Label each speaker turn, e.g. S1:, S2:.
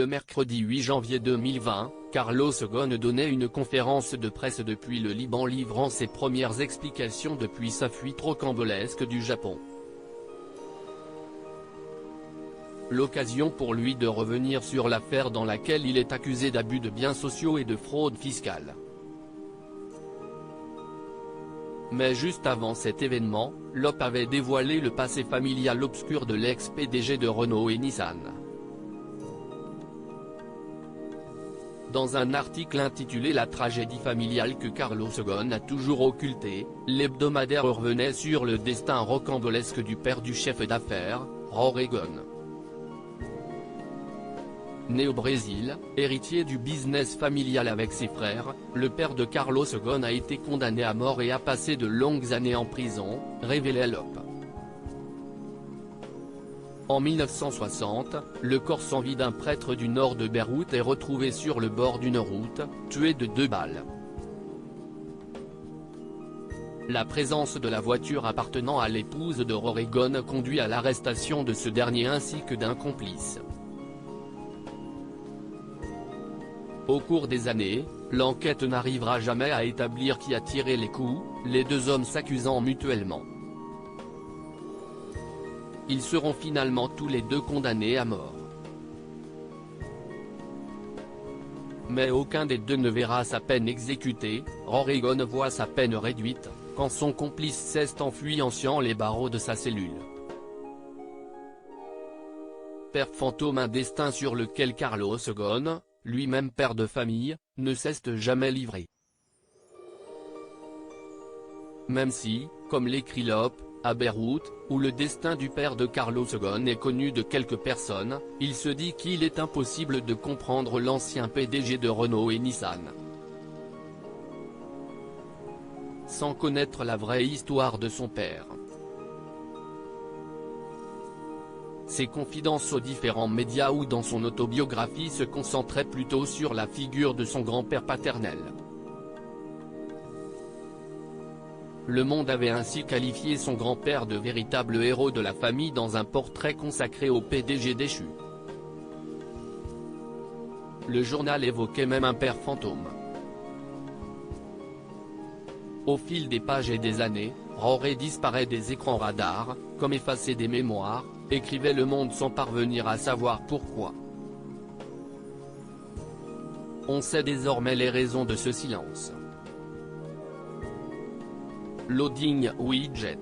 S1: Le mercredi 8 janvier 2020, Carlos Ghosn donnait une conférence de presse depuis le Liban livrant ses premières explications depuis sa fuite rocambolesque du Japon. L'occasion pour lui de revenir sur l'affaire dans laquelle il est accusé d'abus de biens sociaux et de fraude fiscale. Mais juste avant cet événement, l'OP avait dévoilé le passé familial obscur de l'ex-PDG de Renault et Nissan. Dans un article intitulé « La tragédie familiale que Carlos Ghosn a toujours occultée », l'hebdomadaire revenait sur le destin rocambolesque du père du chef d'affaires, Rory Ghosn. Né au Brésil, héritier du business familial avec ses frères, le père de Carlos Ghosn a été condamné à mort et a passé de longues années en prison, révélait l'OP. En 1960, le corps sans vie d'un prêtre du nord de Beyrouth est retrouvé sur le bord d'une route, tué de 2 balles. La présence de la voiture appartenant à l'épouse de Rory Ghosn conduit à l'arrestation de ce dernier ainsi que d'un complice. Au cours des années, l'enquête n'arrivera jamais à établir qui a tiré les coups, les deux hommes s'accusant mutuellement. Ils seront finalement tous les deux condamnés à mort. Mais aucun des deux ne verra sa peine exécutée, Rory Ghosn voit sa peine réduite, quand son complice s'est enfui en sciant les barreaux de sa cellule. Père fantôme, un destin sur lequel Carlos Ghosn, lui-même père de famille, ne s'est jamais livré. Même si, comme l'écrit l'OP, à Beyrouth, où le destin du père de Carlos Ghosn est connu de quelques personnes, il se dit qu'il est impossible de comprendre l'ancien PDG de Renault et Nissan sans connaître la vraie histoire de son père. Ses confidences aux différents médias ou dans son autobiographie se concentraient plutôt sur la figure de son grand-père paternel. Le Monde avait ainsi qualifié son grand-père de véritable héros de la famille dans un portrait consacré au PDG déchu. Le journal évoquait même un père fantôme. Au fil des pages et des années, Rory disparaît des écrans radars, comme effacé des mémoires, écrivait Le Monde sans parvenir à savoir pourquoi. On sait désormais les raisons de ce silence. Loading widget.